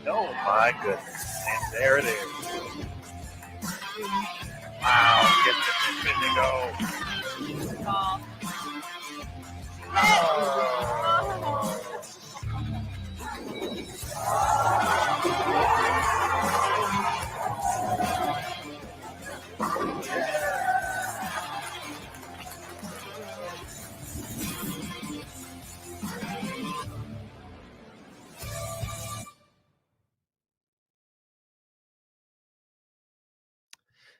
Oh my goodness. And there it is. Wow, get the pin to go.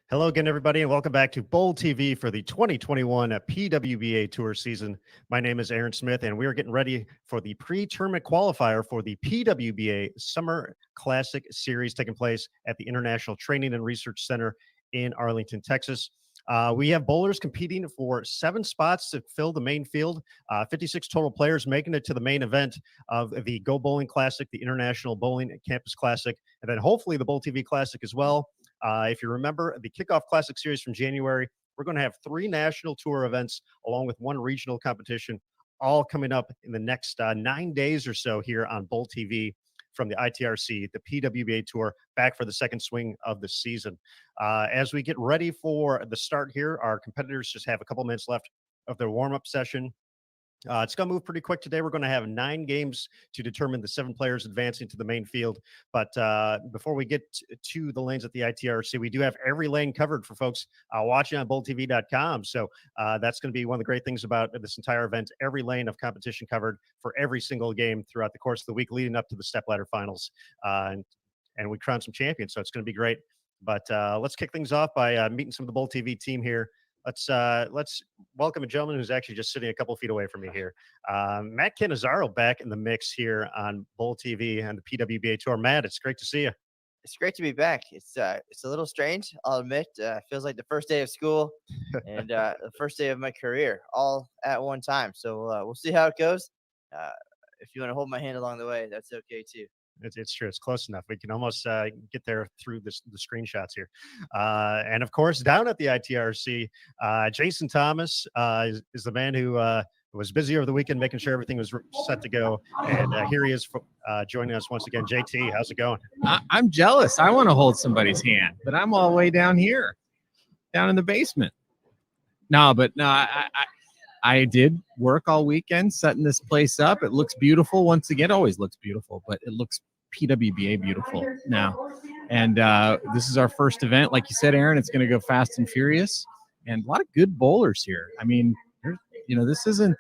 Hello again, everybody, and welcome back to Bowl TV for the 2021 PWBA Tour season. My name is Aaron Smith, and we are getting ready for the pre-tournament qualifier for the PWBA Summer Classic Series taking place at the International Training and Research Center in Arlington, Texas. We have bowlers competing for 7 spots to fill the main field, 56 total players making it to the main event of the Go Bowling Classic, the International Bowling Campus Classic, and then hopefully the Bowl TV Classic as well. If you remember the Kickoff Classic Series from January, we're going to have 3 national tour events along with 1 regional competition, all coming up in the next 9 days or so here on Bowl TV from the ITRC, the PWBA Tour, back for the second swing of the season. As we get ready for the start here, our competitors just have a couple minutes left of their warm-up session. It's going to move pretty quick today. We're going to have 9 games to determine the 7 players advancing to the main field. But before we get to the lanes at the ITRC, we do have every lane covered for folks watching on bowltv.com. So that's going to be one of the great things about this entire event. Every lane of competition covered for every single game throughout the course of the week leading up to the stepladder finals. And we crown some champions, so it's going to be great. But let's kick things off by meeting some of the Bowl TV team here. Let's welcome a gentleman who's actually just sitting a couple feet away from me here. Matt Cannizzaro back in the mix here on Bowl TV and the PWBA Tour. Matt, it's great to see you. It's great to be back. It's a little strange, I'll admit. Feels like the first day of school and the first day of my career all at one time. So we'll see how it goes. If you want to hold my hand along the way, that's okay too. It's true. It's close enough. We can almost get there through the screenshots here. And of course, down at the ITRC, Jason Thomas is the man who was busy over the weekend making sure everything was set to go. And here he is joining us once again. JT, how's it going? I'm jealous. I want to hold somebody's hand, but I'm all the way down here, down in the basement. No, I did work all weekend setting this place up. It looks beautiful. Once again, it always looks beautiful, but it looks PWBA beautiful now. And this is our first event. Like you said, Aaron, it's going to go fast and furious, and a lot of good bowlers here. I mean, this isn't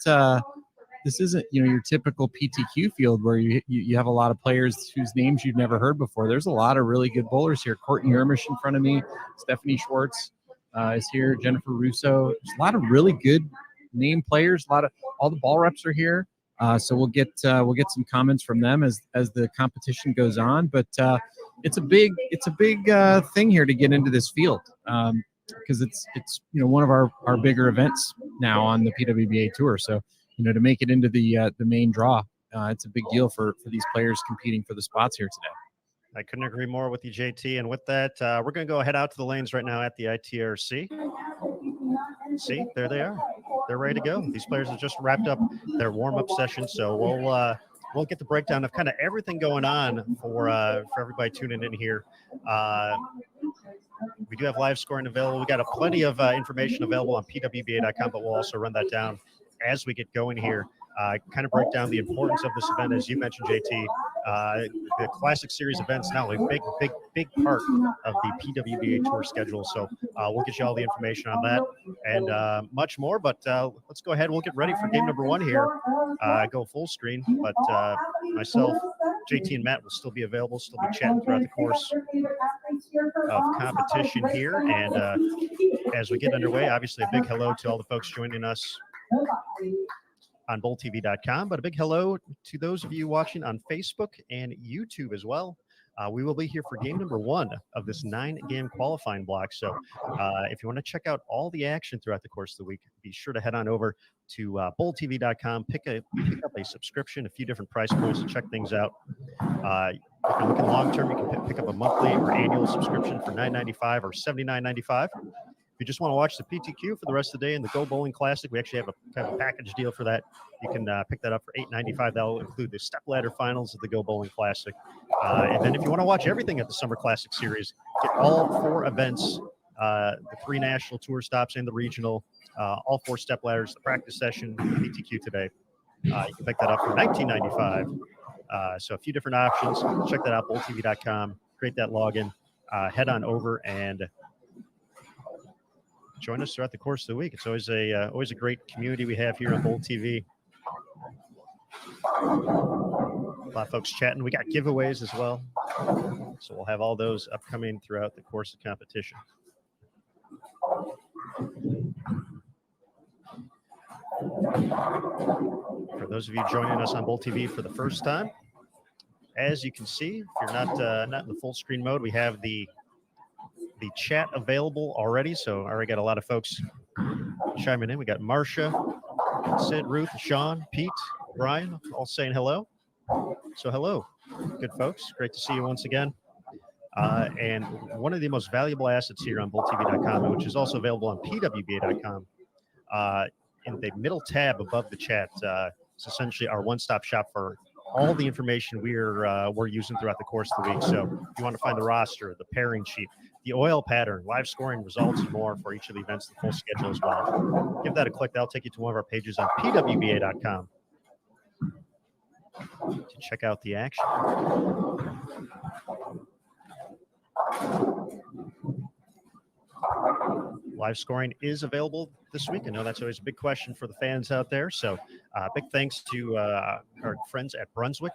your typical PTQ field where you have a lot of players whose names you've never heard before. There's a lot of really good bowlers here. Courtney Ermish in front of me. Stephanie Schwartz is here. Jennifer Russo. There's a lot of really good name players. All the ball reps are here. So we'll get some comments from them as the competition goes on. But it's a big thing here to get into this field because it's one of our bigger events now on the PWBA Tour. So to make it into the main draw, it's a big deal for these players competing for the spots here today. I couldn't agree more with you, JT. And with that, we're going to go head out to the lanes right now at the ITRC. See, there they are. They're ready to go. These players have just wrapped up their warm-up session, so we'll get the breakdown of kind of everything going on for everybody tuning in here. We do have live scoring available. We got plenty of information available on pwba.com, but we'll also run that down as we get going here. Kind of break down the importance of this event, as you mentioned, JT. The Classic Series events now a big part of the PWBA Tour schedule. So we'll get you all the information on that and much more. But let's go ahead. We'll get ready for game number 1 here. Go full screen. But myself, JT, and Matt will still be available, still be chatting throughout the course of competition here. And as we get underway, obviously a big hello to all the folks joining us on bowltv.com, but a big hello to those of you watching on Facebook and YouTube as well. We will be here for game number 1 of this 9-game qualifying block. So if you want to check out all the action throughout the course of the week, be sure to head on over to bowltv.com, pick up a subscription, a few different price points to check things out. If you're looking long term, you can pick up a monthly or annual subscription for $9.95 or $79.95. If you just want to watch the PTQ for the rest of the day and the Go Bowling Classic, we actually have a kind of a package deal for that. You can pick that up for $8.95. That'll include the stepladder finals of the Go Bowling Classic. And then if you want to watch everything at the Summer Classic Series, get all 4 events, the 3 national tour stops and the regional, all 4 stepladders, the practice session, the PTQ today. You can pick that up for $19.95. So a few different options. Check that out, bowltv.com. Create that login. Head on over and join us throughout the course of the week. It's always a great community we have here on Bowl TV. A lot of folks chatting. We got giveaways as well. So we'll have all those upcoming throughout the course of competition. For those of you joining us on Bowl TV for the first time, as you can see, if you're not in the full screen mode, we have the chat available already. So I already got a lot of folks chiming in. We got Marcia, Sid, Ruth, Sean, Pete, Brian, all saying hello. So hello, good folks. Great to see you once again. And one of the most valuable assets here on bowltv.com, which is also available on PWBA.com, in the middle tab above the chat, it's essentially our one-stop shop for all the information we're using throughout the course of the week. So if you want to find the roster, the pairing sheet, the oil pattern, live scoring results, and more for each of the events, the full schedule as well, give that a click. That'll take you to one of our pages on PWBA.com to check out the action. Live scoring is available this week. I know that's always a big question for the fans out there. So big thanks to our friends at Brunswick.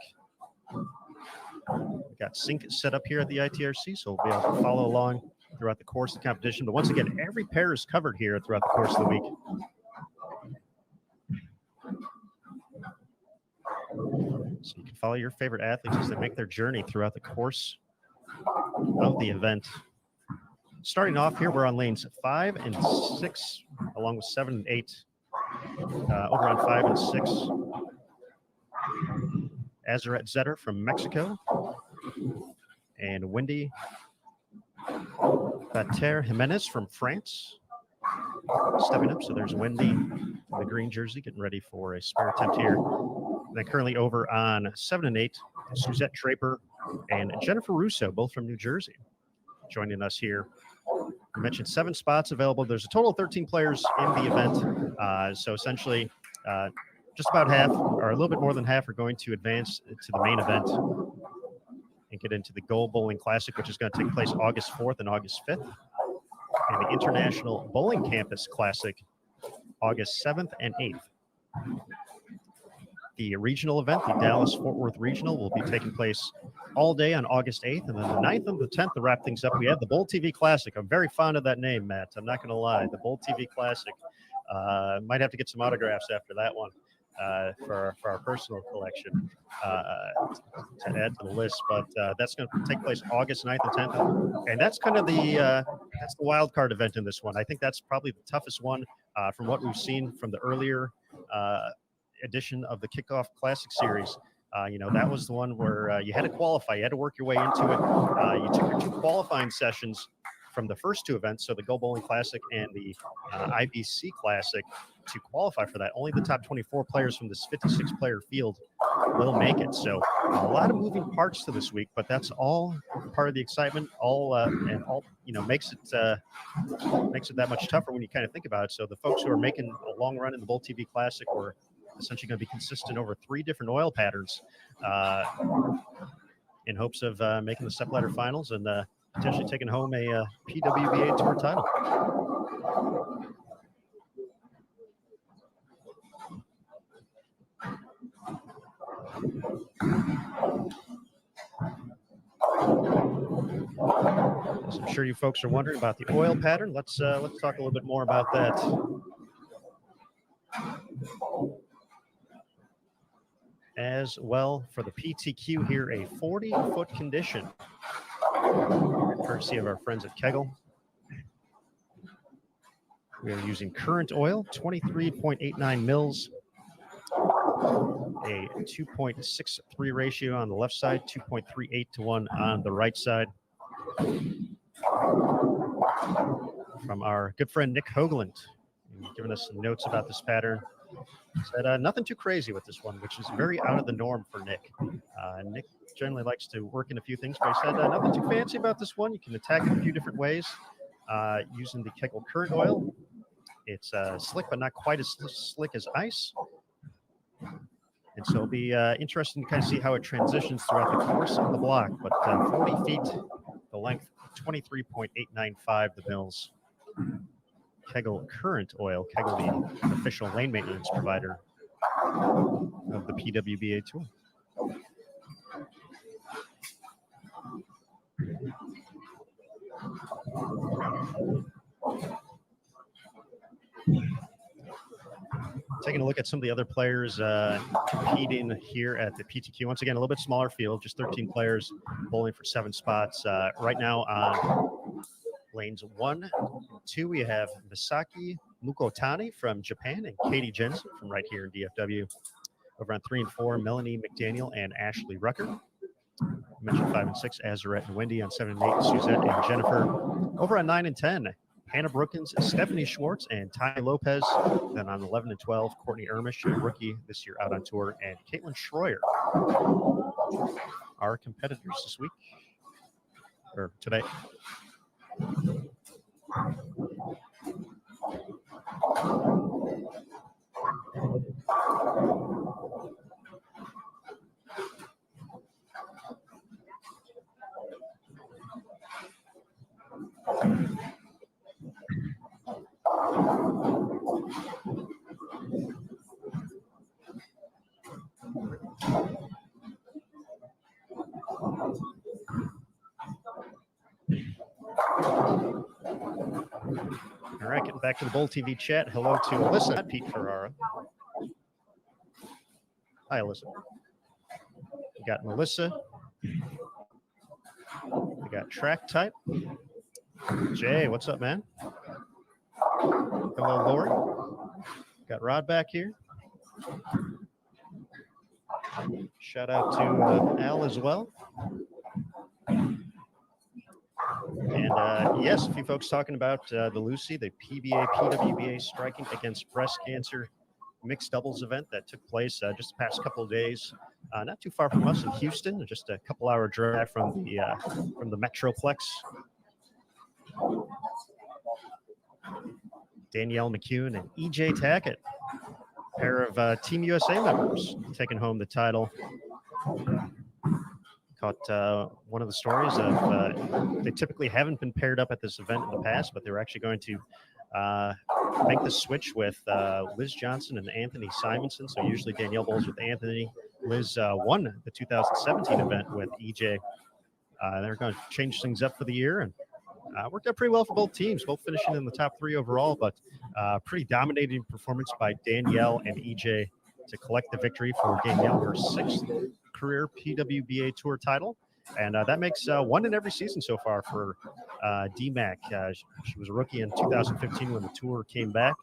We got sync set up here at the ITRC, so we'll be able to follow along throughout the course of the competition. But once again, every pair is covered here throughout the course of the week. So you can follow your favorite athletes as they make their journey throughout the course of the event. Starting off here, we're on lanes 5 and 6, along with 7 and 8. Over on 5 and 6. Azaret Zetter from Mexico. And Wendy Bater Jimenez from France. Stepping up. So there's Wendy in the green jersey getting ready for a spare attempt here. And then currently over on 7 and 8, Suzette Draper and Jennifer Russo, both from New Jersey, joining us here. I mentioned 7 spots available. There's a total of 13 players in the event. So essentially, just about half, or a little bit more than half, are going to advance to the main event and get into the Go Bowling Classic, which is going to take place August 4th and August 5th. And the International Bowling Campus Classic, August 7th and 8th. The regional event, the Dallas-Fort Worth Regional, will be taking place all day on August 8th. And then the 9th and the 10th to wrap things up, we have the Bowl TV Classic. I'm very fond of that name, Matt. I'm not going to lie. The Bowl TV Classic. Might have to get some autographs after that one for our personal collection to add to the list. But that's going to take place August 9th and 10th. And that's kind of that's the wild card event in this one. I think that's probably the toughest one from what we've seen from the earlier edition of the Kickoff Classic Series. That was the one where you had to qualify. You had to work your way into it. You took your 2 qualifying sessions from the first 2 events, so the Go Bowling Classic and the IBC Classic, to qualify for that. Only the top 24 players from this 56-player field will make it. So a lot of moving parts to this week, but that's all part of the excitement. Makes it that much tougher when you kind of think about it. So the folks who are making a long run in the Bowl TV Classic were essentially going to be consistent over 3 different oil patterns in hopes of making the stepladder finals and potentially taking home a PWBA Tour title. As I'm sure you folks are wondering about the oil pattern, let's talk a little bit more about that. As well, for the PTQ here, a 40-foot condition, courtesy of our friends at Kegel. We are using current oil, 23.89 mils, a 2.63 ratio on the left side, 2.38 to 1 on the right side. from our good friend Nick Hoagland, giving us some notes about this pattern. Said nothing too crazy with this one, which is very out of the norm for Nick. Nick generally likes to work in a few things, but he said nothing too fancy about this one. You can attack it a few different ways using the Kegel current oil. It's slick, but not quite as slick as ice. And so it'll be interesting to kind of see how it transitions throughout the course of the block. But 40 feet, the length, 23.895 the mils. Kegel current oil, Kegel, the official lane maintenance provider of the PWBA Tour. Taking a look at some of the other players competing here at the PTQ. Once again, a little bit smaller field, just 13 players bowling for 7 spots. Right now on lanes 1 and 2, we have Misaki Mukotani from Japan and Katie Jensen from right here in DFW. Over on 3 and 4, Melanie McDaniel and Ashley Rucker. I mentioned 5 and 6, Azarette and Wendy. On 7 and 8, Suzette and Jennifer. Over on 9 and 10, Hannah Brookins, Stephanie Schwartz, and Ty Lopez. Then on 11 and 12, Courtney Ermish, a rookie this year out on tour, and Caitlin Schroyer. Our competitors this week, or today. All right, getting back to the Bowl TV chat. Hello to Alyssa, not Pete Ferrara. Hi, Alyssa. We got Melissa. We got Track Type. Jay, what's up, man? Hello, Lori. Got Rod back here. Shout out to Al as well. And yes, a few folks talking about the Lucy, the PWBA Striking Against Breast Cancer mixed doubles event that took place just the past couple of days, not too far from us in Houston, just a couple-hour drive from the Metroplex. Danielle McCune and EJ Tackett, pair of Team USA members, taking home the title. Caught one of the stories of they typically haven't been paired up at this event in the past, but they were actually going to make the switch with Liz Johnson and Anthony Simonson. So usually Danielle bowls with Anthony. Liz won the 2017 event with EJ. They're going to change things up for the year, and worked out pretty well for both teams, both finishing in the top 3 overall, but pretty dominating performance by Danielle and EJ to collect the victory for Danielle, her 6th career PWBA Tour title. And that makes 1 in every season so far for DMAC. She was a rookie in 2015 when the tour came back,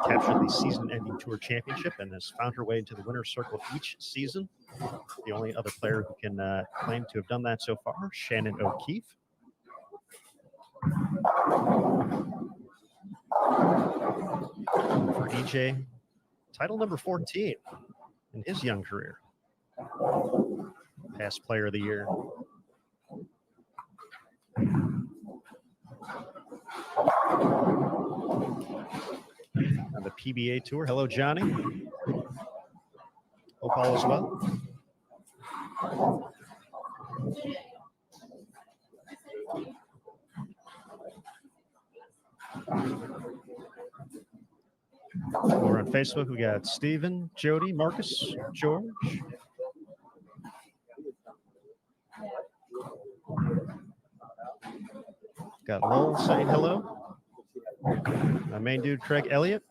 captured the season-ending tour championship, and has found her way into the winner's circle each season. The only other player who can claim to have done that so far, Shannon O'Keefe. For EJ, title number 14 in his young career. Past player of the year. On the PBA Tour. Hello, Johnny. Hope all is well. Over on Facebook, we got Steven, Jody, Marcus, George. Got Lowell saying hello. My main dude, Craig Elliott.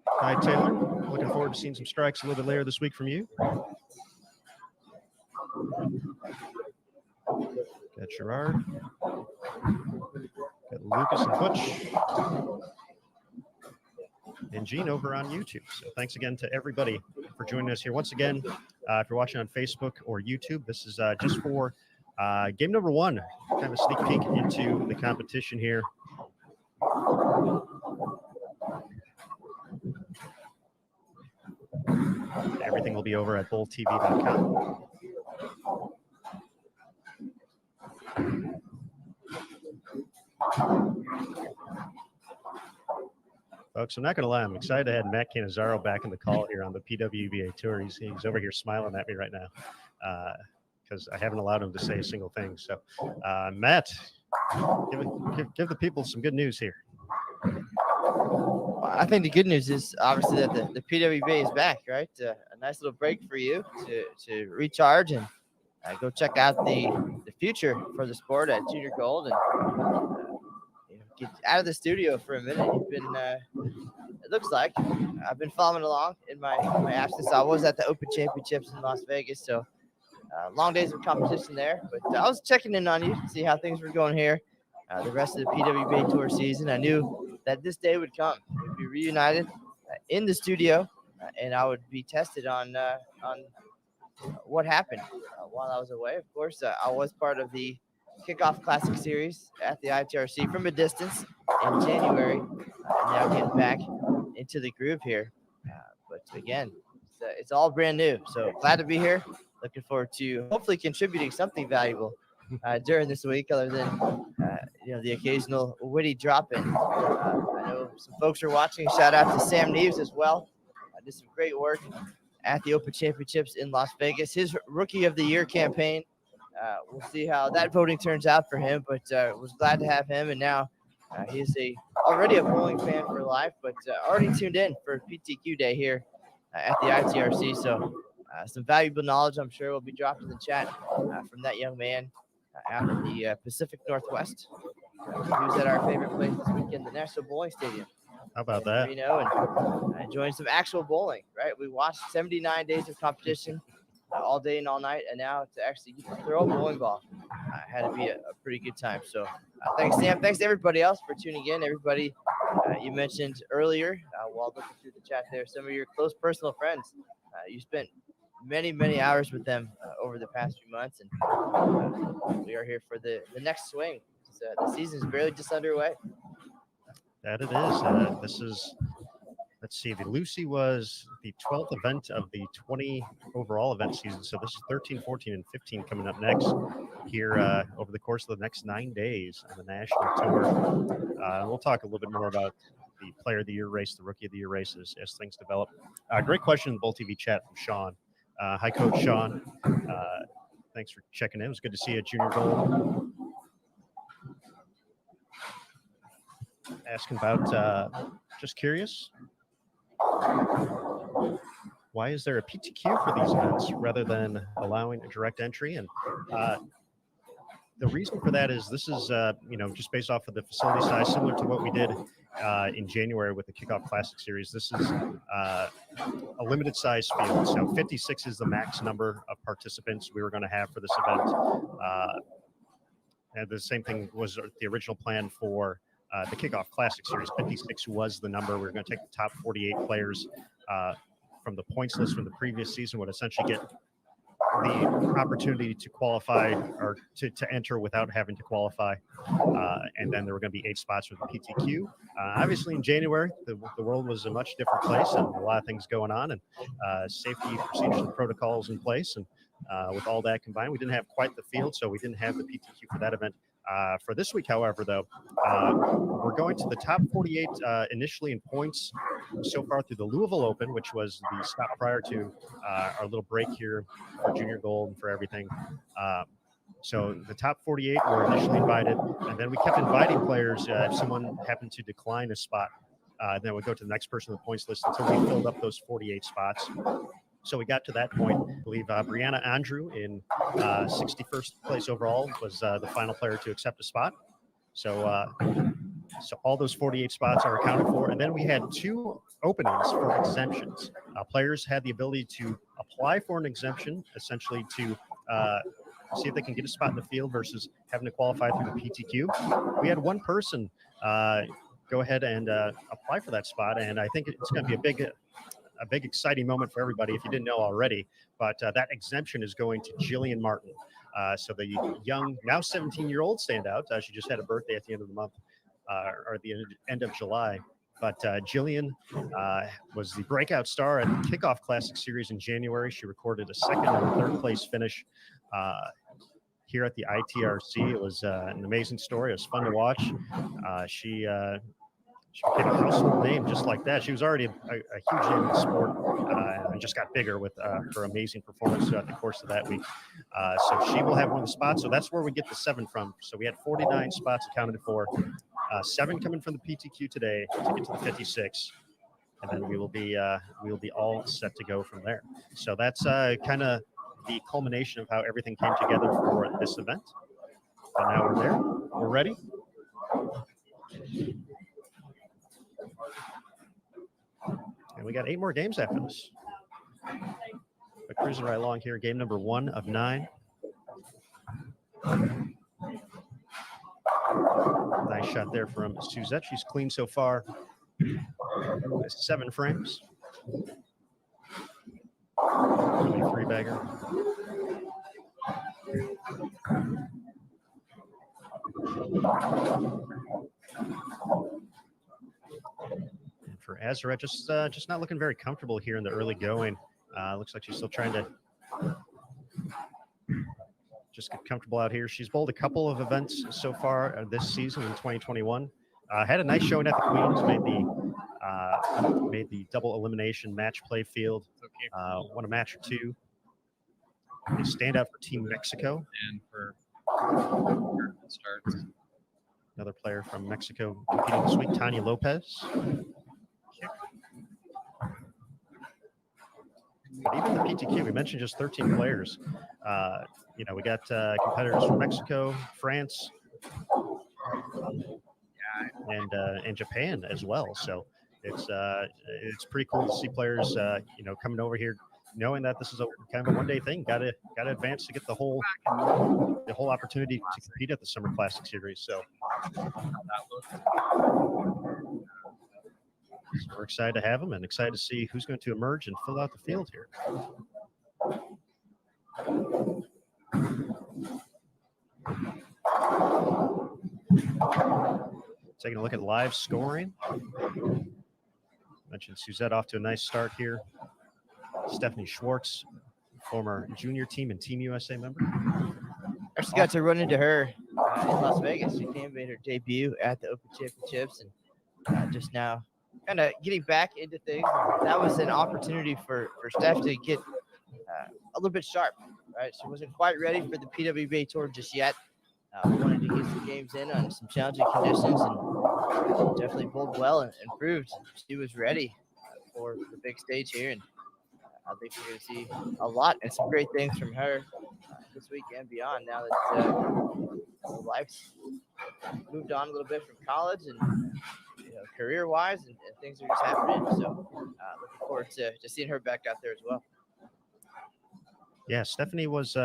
Hi, Taylor. Looking forward to seeing some strikes a little bit later this week from you. Got Gerard. Got Lucas and Butch. And Gene over on YouTube. So thanks again to everybody for joining us here. Once again, If you're watching on Facebook or YouTube, this is just for game number 1, kind of a sneak peek into the competition here. Everything will be over at bowltv.com. Folks, I'm not going to lie. I'm excited to have Matt Cannizzaro back in the call here on the PWBA Tour. He's over here smiling at me right now because I haven't allowed him to say a single thing. So, Matt, give the people some good news here. I think the good news is obviously that the PWBA is back, right? A nice little break for you to recharge and go check out the future for the sport at Junior Gold and get out of the studio for a minute. You've been, it looks like, I've been following along in my absence. I was at the Open Championships in Las Vegas, so long days of competition there. But I was checking in on you to see how things were going here. The rest of the PWBA Tour season, I knew that this day would come. We'd be reunited in the studio, and I would be tested on what happened while I was away. Of course, I was part of the Kickoff Classic Series at the ITRC from a distance in January, and now getting back into the groove here. But again, it's all brand new. So glad to be here. Looking forward to hopefully contributing something valuable during this week, other than the occasional witty drop-in. I know some folks are watching. Shout out to Sam Neves as well. Did some great work at the Open Championships in Las Vegas. His Rookie of the Year campaign. We'll see how that voting turns out for him, but was glad to have him. And now he's already a bowling fan for life, but already tuned in for PTQ Day here at the ITRC. So some valuable knowledge, I'm sure, will be dropped in the chat from that young man out in the Pacific Northwest. He was at our favorite place this weekend, the National Bowling Stadium. How about that? And enjoying some actual bowling, right? We watched 79 days of competition all day and all night, and now to actually get to throw a bowling ball had to be a pretty good time. So thanks, Sam. Thanks to everybody else for tuning in. Everybody you mentioned earlier while looking through the chat there, some of your close personal friends. You spent many hours with them over the past few months, and we are here for the next swing. The season is barely just underway. That it is. This is, let's see, the Lucy was the 12th event of the 20 overall event season. So this is 13, 14, and 15 coming up next here over the course of the next 9 days on the national tour. We'll talk a little bit more about the Player of the Year race, the Rookie of the Year races as things develop. Great question in the Bowl TV chat from Sean. Hi, Coach Sean. Thanks for checking in. It was good to see you at Junior Gold. Asking about, just curious, why is there a PTQ for these events rather than allowing a direct entry? And the reason for that is this is, just based off of the facility size, similar to what we did in January with the Kickoff Classic Series. This is a limited size field. So 56 is the max number of participants we were going to have for this event. And the same thing was the original plan for the Kickoff Classic Series. 56 was the number. We were going to take the top 48 players from the points list from the previous season, would essentially get the opportunity to qualify or to enter without having to qualify. And then there were going to be 8 spots for the PTQ. Obviously, in January, the world was a much different place and a lot of things going on, and safety procedures and protocols in place. And with all that combined, we didn't have quite the field, so we didn't have the PTQ for that event. For this week, however, though, we're going to the top 48 initially in points so far through the Louisville Open, which was the stop prior to our little break here for Junior Gold and for everything. So the top 48 were initially invited, and then we kept inviting players if someone happened to decline a spot. Then we'd go to the next person on the points list until we filled up those 48 spots. So we got to that point. I believe Brianna Andrew in 61st place overall was the final player to accept a spot. So all those 48 spots are accounted for. And then we had 2 openings for exemptions. Players had the ability to apply for an exemption, essentially to see if they can get a spot in the field versus having to qualify through the PTQ. We had one person go ahead and apply for that spot. And I think it's going to be a big a big exciting moment for everybody if you didn't know already. But that exemption is going to Jillian Martin. So the young, now 17-year-old standout. She just had a birthday at the end of the month, or at the end of July. But Jillian was the breakout star at the Kickoff Classic Series in January. She recorded a second and third place finish here at the ITRC. It was an amazing story. It was fun to watch. She became a household name just like that. She was already a huge name in the sport and just got bigger with her amazing performance throughout the course of that week. So she will have one of the spots. So that's where we get the 7 from. So we had 49 spots accounted for. 7 coming from the PTQ today to get to the 56. And then we will be all set to go from there. So that's kind of the culmination of how everything came together for this event. But now we're there. We're ready. And we got 8 more games after this. But cruising right along here, game number 1 of 9. Nice shot there from Suzette. She's clean so far. 7 frames. Really 3-bagger. And for Azarette, just not looking very comfortable here in the early going. Looks like she's still trying to just get comfortable out here. She's bowled a couple of events so far this season in 2021. Had a nice showing at the Queens. Made the double elimination match play field. Won a match or 2. They stand out for Team Mexico. And for starts. Another player from Mexico competing this week, Tanya Lopez. But even the PTQ, we mentioned just 13 players. We got competitors from Mexico, France, and Japan as well. So it's pretty cool to see players, coming over here, knowing that this is a kind of a one-day thing. Got to advance to get the whole opportunity to compete at the Summer Classic Series. So we're excited to have them and excited to see who's going to emerge and fill out the field here. Taking a look at live scoring. Mentioned Suzette off to a nice start here. Stephanie Schwartz, former junior team and Team USA member. I just got to run into her in Las Vegas. She made her debut at the Open Championships and just now kind of getting back into things. That was an opportunity for Steph to get a little bit sharp, right? She wasn't quite ready for the PWBA Tour just yet. We wanted to get some games in on some challenging conditions, and definitely bowled well and proved she was ready for the big stage here. And I think we're going to see a lot and some great things from her this week and beyond. Now that life's moved on a little bit from college and career-wise, and things are just happening. So looking forward to seeing her back out there as well. Yeah, Stephanie was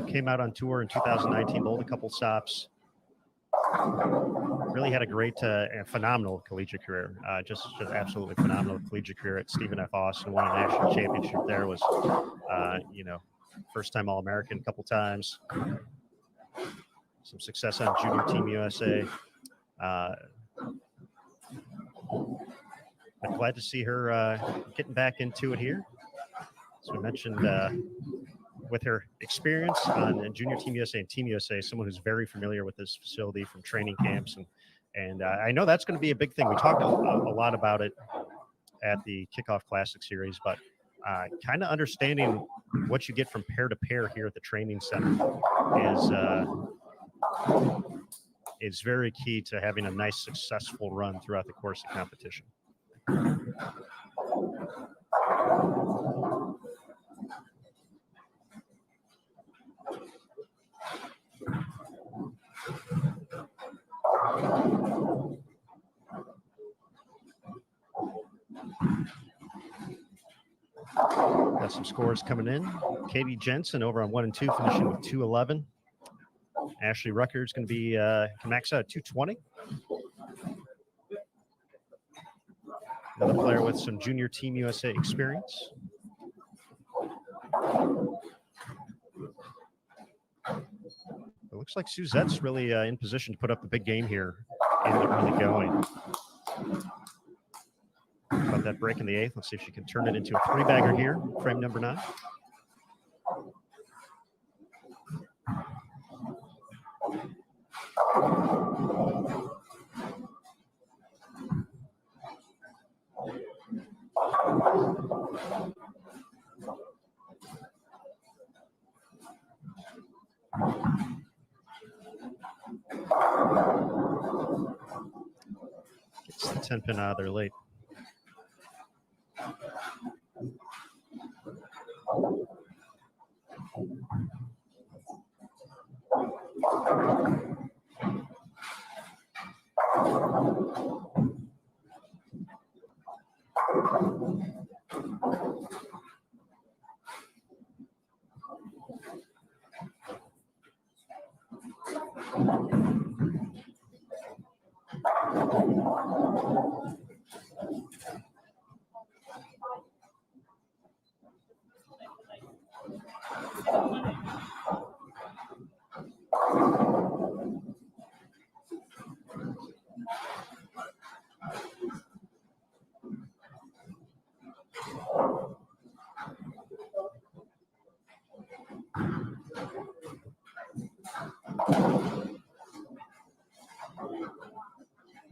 came out on tour in 2019, bowled a couple stops. Really had a great, phenomenal collegiate career. Just absolutely phenomenal collegiate career at Stephen F. Austin. Won a national championship there. Was, first-time All-American a couple times. Some success on Junior Team USA. I'm glad to see her getting back into it here. As we mentioned, with her experience on Junior Team USA and Team USA, someone who's very familiar with this facility from training camps. And I know that's going to be a big thing. We talked a lot about it at the Kickoff Classic Series, but kind of understanding what you get from pair to pair here at the training center is very key to having a nice, successful run throughout the course of competition. Got some scores coming in. Katie Jensen over on 1 and 2, finishing with 211. Ashley Rucker's going to be can max out at 220. Another player with some junior Team USA experience. It looks like Suzette's really in position to put up a big game here in the early going. About that break in the 8th. Let's see if she can turn it into a 3-bagger here, frame number 9. Gets the 10 pin out of there late.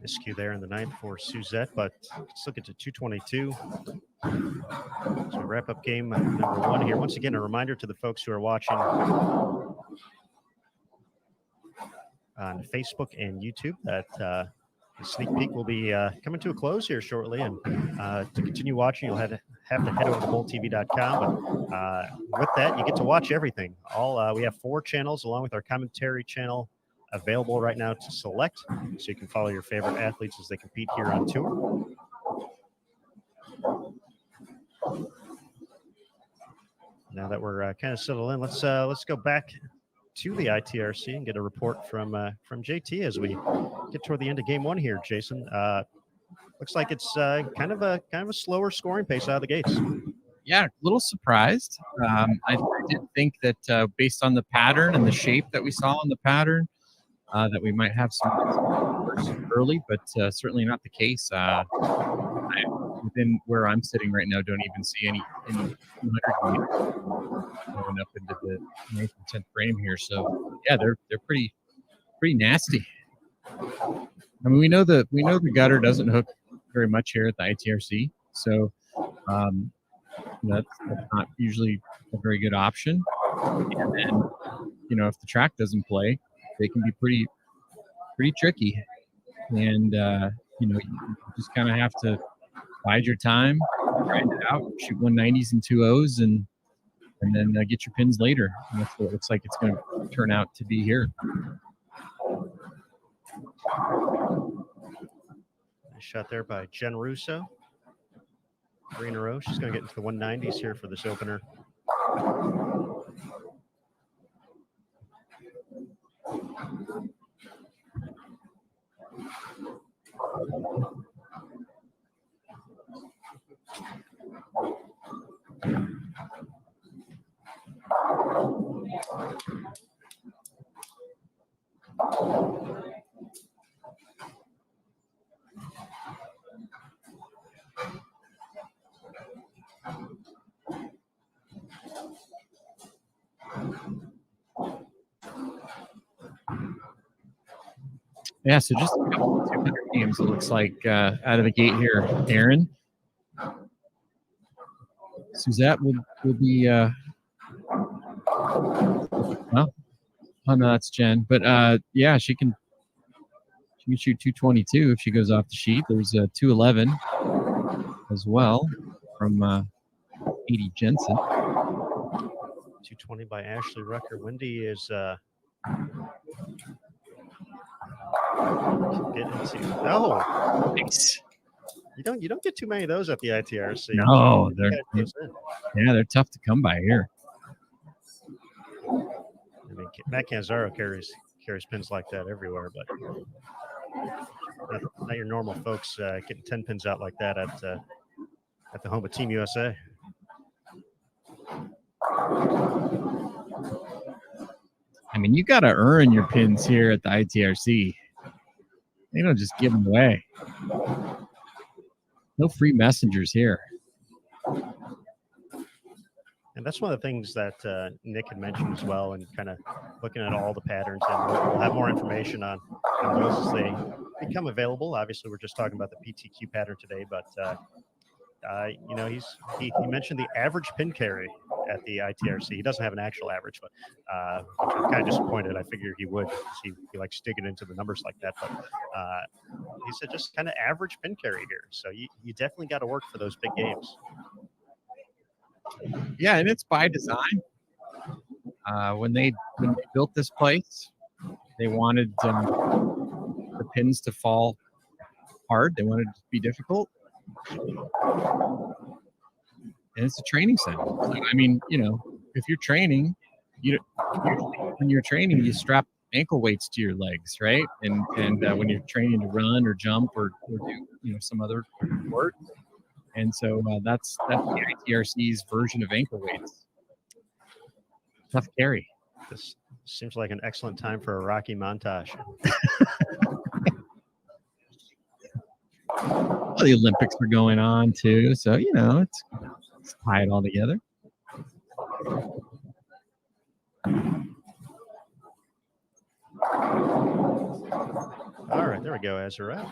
Miscue there in the 9th for Suzette, but still get to 222. So wrap up game number 1 here. Once again, a reminder to the folks who are watching on Facebook and YouTube that the sneak peek will be coming to a close here shortly. And to continue watching, you'll have to head over to bowltv.com. But with that, you get to watch everything. We have 4 channels along with our commentary channel available right now to select, so you can follow your favorite athletes as they compete here on tour. Now that we're kind of settled in, let's go back to the ITRC and get a report from JT as we get toward the end of game 1 here. Jason, looks like it's kind of a slower scoring pace out of the gates. Yeah, a little surprised. I did think that based on the pattern and the shape that we saw in the pattern, that we might have some early, but certainly not the case. Within where I'm sitting right now, don't even see any 200 meters going up into the 9th and 10th frame here. So yeah, they're pretty nasty. I mean, we know the gutter doesn't hook very much here at the ITRC, so that's not usually a very good option. And then if the track doesn't play, they can be pretty tricky, and you just kind of have to bide your time, grind it out, shoot 190s and 2.0s, and then get your pins later. And that's what it looks like it's going to turn out to be here. Nice shot there by Jen Russo. 3 in a row. She's going to get into the 190s here for this opener. Yeah, so just a couple of 200 games, it looks like, out of the gate here, Aaron. Suzette will be, well, oh no, that's Jen. But yeah, she can shoot 222 if she goes off the sheet. There's a 211 as well from 80 Jensen. 220 by Ashley Rucker. Wendy is getting into Nice. You don't get too many of those at the ITRC. No, they're tough to come by here. I mean, Matt Canzaro carries pins like that everywhere, but Not your normal folks getting 10 pins out like that at the home of Team USA. I mean, you got to earn your pins here at the ITRC. They don't just give them away. No free messengers here. And that's one of the things that Nick had mentioned as well, and kind of looking at all the patterns. And we'll have more information on those as they become available. Obviously, we're just talking about the PTQ pattern today, but you know, he mentioned the average pin carry at the ITRC. He doesn't have an actual average, but which I'm kind of disappointed. I figured he would, because he likes digging into the numbers like that. But he said just kind of average pin carry here. So you definitely got to work for those big games. Yeah, and it's by design. When they built this place, they wanted the pins to fall hard. They wanted it to be difficult. And it's a training center. So, I mean, you know, if you're training, when you're training, you strap ankle weights to your legs, right? And when you're training to run or jump or do, you know, some other sport. And so that's the ITRC's version of ankle weights. Tough carry. This seems like an excellent time for a Rocky montage. Well, the Olympics are going on too, so you know let's tie it all together. All right, there we go, Azurette.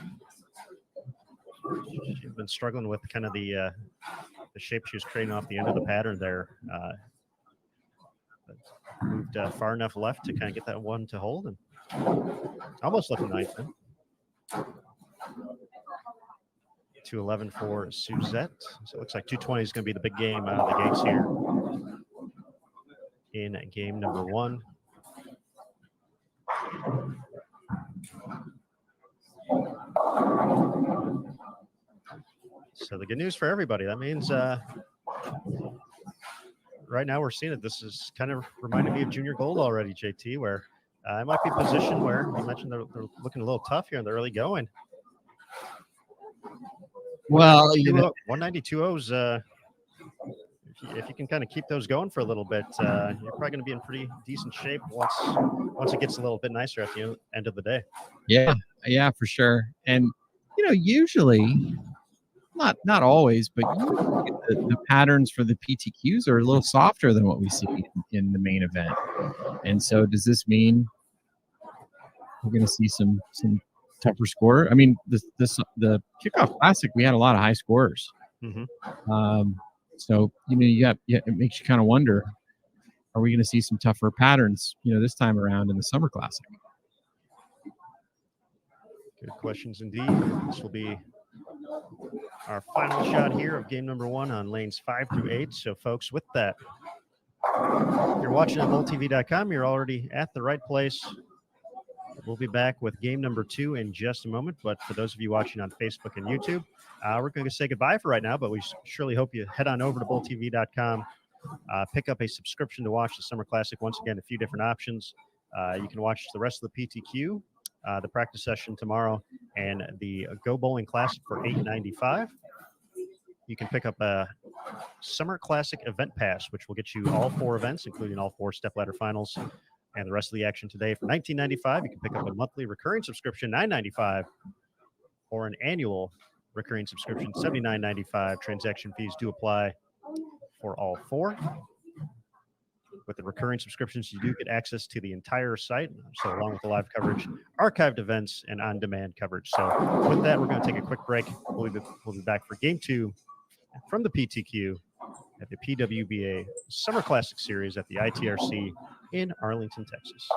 She's been struggling with kind of the shape she was creating off the end of the pattern there. Moved far enough left to kind of get that one to hold, and almost looking nice then. 211 for Suzette. So it looks like 220 is going to be the big game out of the gates here in game number 1. So the good news for everybody, that means right now we're seeing it. This is kind of reminding me of junior gold already, JT, where it might be a position where you mentioned they're looking a little tough here in the early going. Well, you know, 192.0s, if you can kind of keep those going for a little bit, you're probably going to be in pretty decent shape once it gets a little bit nicer at the end of the day. Yeah, for sure. And you know, usually, not always, but the patterns for the PTQs are a little softer than what we see in the main event. And so, does this mean we're going to see some tougher score? I mean, the kickoff classic, we had a lot of high scorers. Mm-hmm. So you know, it makes you kind of wonder: are we going to see some tougher patterns? You know, this time around in the Summer Classic. Good questions indeed. This will be our final shot here of game number 1 on lanes 5 through 8. So, folks, with that, if you're watching on BowlTV.com, you're already at the right place. We'll be back with game number 2 in just a moment. But for those of you watching on Facebook and YouTube, we're going to say goodbye for right now. But we surely hope you head on over to BowlTV.com, pick up a subscription to watch the Summer Classic. Once again, a few different options. You can watch the rest of the PTQ, the practice session tomorrow, and the Go Bowling Classic for $8.95. You can pick up a Summer Classic event pass, which will get you all 4 events, including all 4 stepladder finals and the rest of the action today for $19.95. You can pick up a monthly recurring subscription, $9.95, or an annual recurring subscription, $79.95. Transaction fees do apply for all 4. With the recurring subscriptions, you do get access to the entire site, so along with the live coverage, archived events, and on-demand coverage. So with that, we're going to take a quick break. We'll be back for game 2 from the PTQ at the PWBA Summer Classic Series at the ITRC in Arlington, Texas.